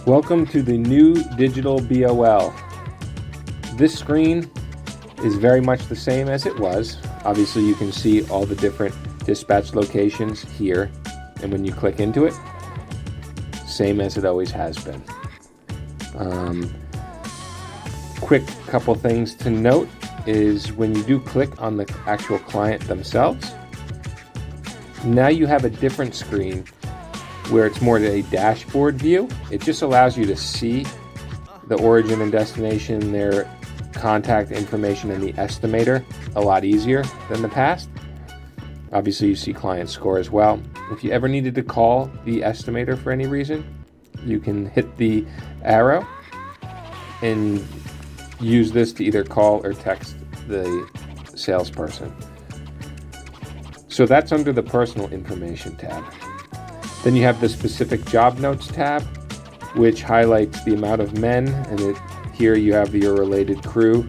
Welcome to the new DigitalBOL. This screen is very much the same as it was. Obviously you can see all the different dispatch locations here, and when you click into it, same as it always has been. Quick couple things to note is when you do click on the actual client themselves, now you have a different screen where it's more a dashboard view. It just allows you to see the origin and destination, their contact information, and the estimator a lot easier than the past. Obviously you see client score as well. If you ever needed to call the estimator for any reason, you can hit the arrow and use this to either call or text the salesperson. So that's under the personal information tab. Then you have the specific job notes tab, which highlights the amount of men, and here you have your related crew,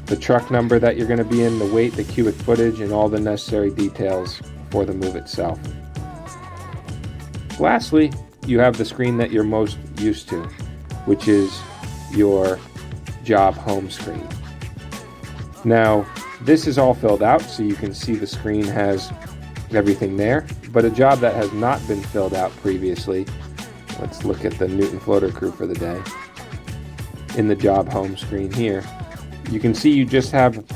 the truck number that you're going to be in, the weight, the cubic footage, and all the necessary details for the move itself. Lastly, you have the screen that you're most used to, which is your job home screen. Now, this is all filled out, so you can see the screen has everything there, but a job that has not been filled out previously, let's look at the Newton floater crew for the day. In the job home screen here, you can see you just have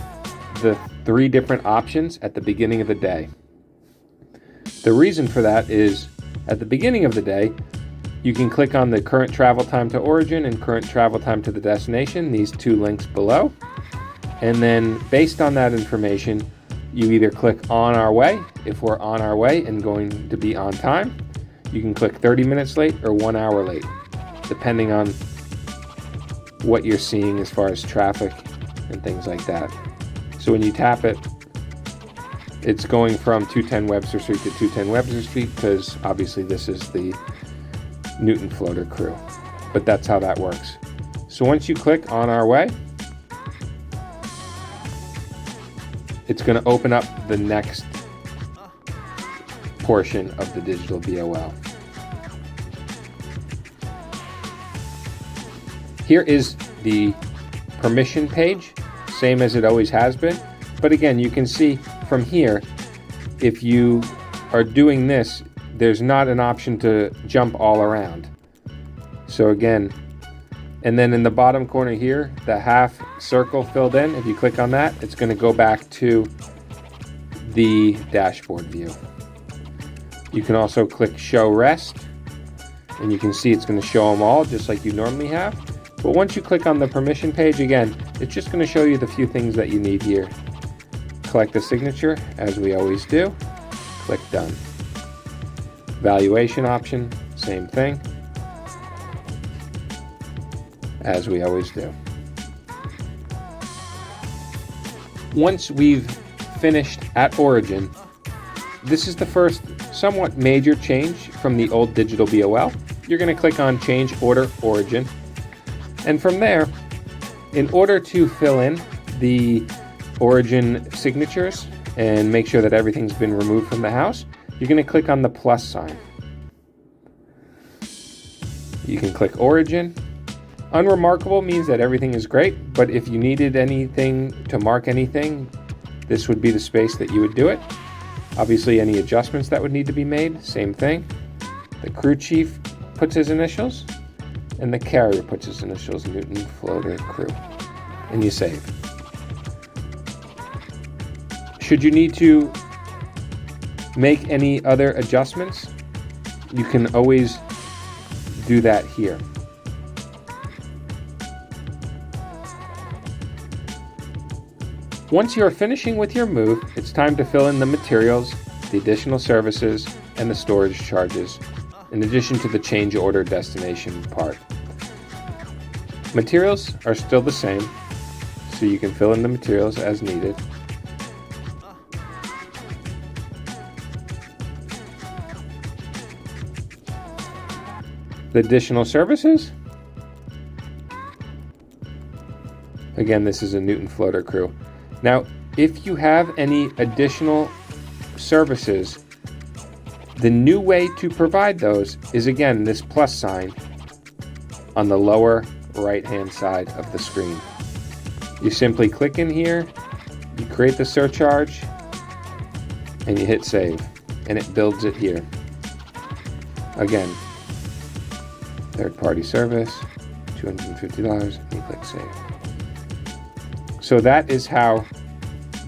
the 3 different options at the beginning of the day. The reason for that is at the beginning of the day, you can click on the current travel time to origin and current travel time to the destination, these 2 links below. And then based on that information, you either click on our way, if we're on our way and going to be on time. You can click 30 minutes late or 1 hour late, depending on what you're seeing as far as traffic and things like that. So when you tap it, it's going from 210 Webster Street to 210 Webster Street, because obviously this is the Newton floater crew, but that's how that works. So once you click on our way, it's going to open up the next portion of the DigitalBOL. Here is the permission page, same as it always has been, but again, you can see from here, if you are doing this, there's not an option to jump all around. So again, and then in the bottom corner here, the half circle filled in, if you click on that, it's going to go back to the dashboard view. You can also click show rest, and you can see it's going to show them all just like you normally have. But once you click on the permission page, again, it's just going to show you the few things that you need here. Collect a signature, as we always do. Click done. Valuation option, same thing, as we always do. Once we've finished at origin, this is the first somewhat major change from the old DigitalBOL. You're going to click on change order origin, and from there, in order to fill in the origin signatures and make sure that everything's been removed from the house, you're going to click on the plus sign. You can click origin. Unremarkable means that everything is great, but if you needed anything to mark anything, this would be the space that you would do it. Obviously, any adjustments that would need to be made, same thing. The crew chief puts his initials, and the carrier puts his initials, Newton floater crew, and you save. Should you need to make any other adjustments, you can always do that here. Once you're finishing with your move, it's time to fill in the materials, the additional services, and the storage charges, in addition to the change order destination part. Materials are still the same, so you can fill in the materials as needed. The additional services, again, this is a Newton floater crew. Now, if you have any additional services, the new way to provide those is, again, this plus sign, on the lower right-hand side of the screen. You simply click in here, you create the surcharge, and you hit save, and it builds it here. Again, third-party service, $250, and you click save. So that is how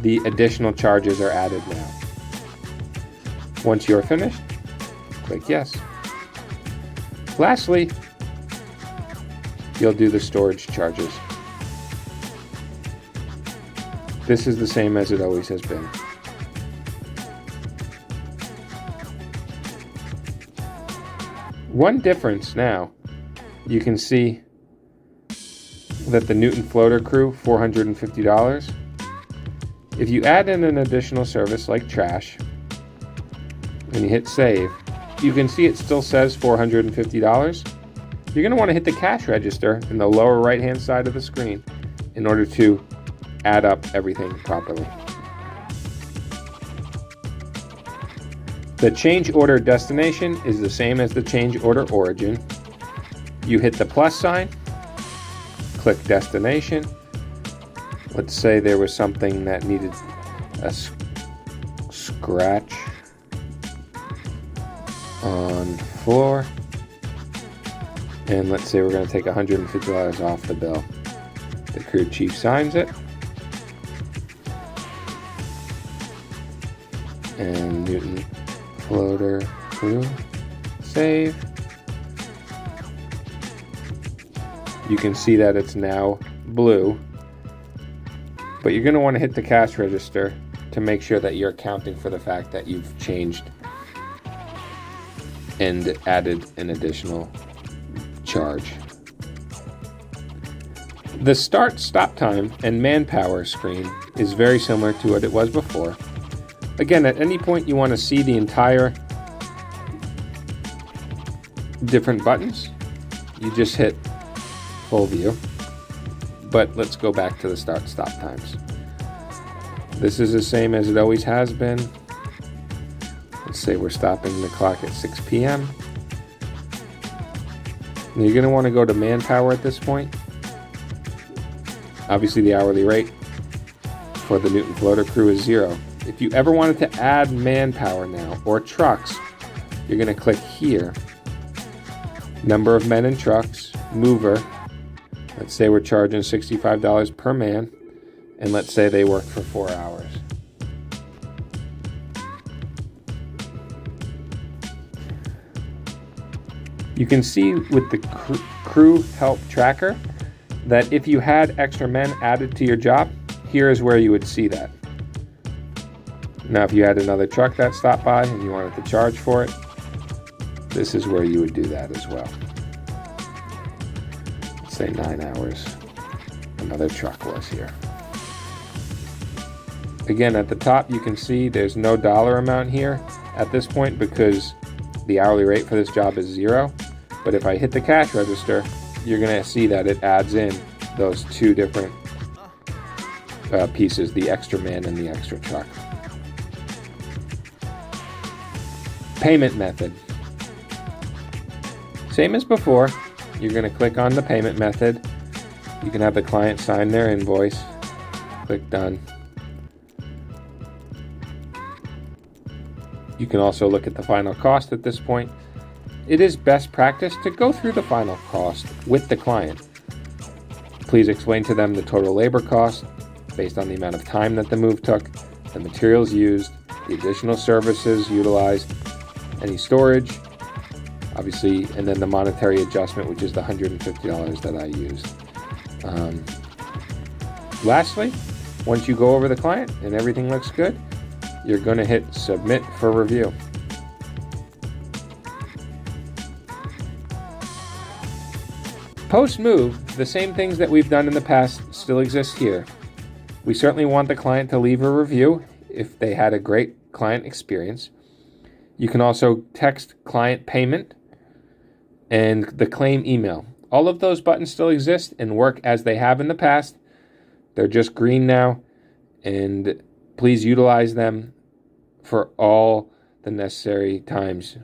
the additional charges are added now. Once you're finished, click yes. Lastly, you'll do the storage charges. This is the same as it always has been. One difference now, you can see that the Newton floater crew, $450. If you add in an additional service like trash, and you hit save, you can see it still says $450. You're going to want to hit the cash register in the lower right hand side of the screen in order to add up everything properly. The change order destination is the same as the change order origin. You hit the plus sign, click destination. Let's say there was something that needed a scratch on floor, and let's say we're going to take $150 off the bill. The crew chief signs it, and Newton floater crew save. You can see that it's now blue, but you're going to want to hit the cash register to make sure that you're accounting for the fact that you've changed and added an additional charge. The start, stop time, and manpower screen is very similar to what it was before. Again, at any point you want to see the entire different buttons, you just hit full view. But let's go back to the start, stop times. This is the same as it always has been. Let's say we're stopping the clock at 6 p.m. Now you're going to want to go to manpower at this point. Obviously the hourly rate for the Newton floater crew is 0. If you ever wanted to add manpower now or trucks, you're going to click here. Number of men and trucks, mover. Let's say we're charging $65 per man, and let's say they worked for 4 hours. You can see with the crew help tracker that if you had extra men added to your job, here is where you would see that. Now if you had another truck that stopped by and you wanted to charge for it, this is where you would do that as well. Let's say 9 hours, another truck was here. Again, at the top you can see there's no dollar amount here at this point because the hourly rate for this job is 0. But if I hit the cash register, you're going to see that it adds in those two different pieces, the extra man and the extra truck. Payment method. Same as before, you're going to click on the payment method. You can have the client sign their invoice. Click done. You can also look at the final cost at this point. It is best practice to go through the final cost with the client. Please explain to them the total labor cost based on the amount of time that the move took, the materials used, the additional services utilized, any storage, obviously, and then the monetary adjustment, which is the $150 that I used. Lastly, once you go over the client and everything looks good, you're going to hit submit for review. Post-move, the same things that we've done in the past still exist here. We certainly want the client to leave a review if they had a great client experience. You can also text client payment and the claim email. All of those buttons still exist and work as they have in the past. They're just green now, and please utilize them for all the necessary times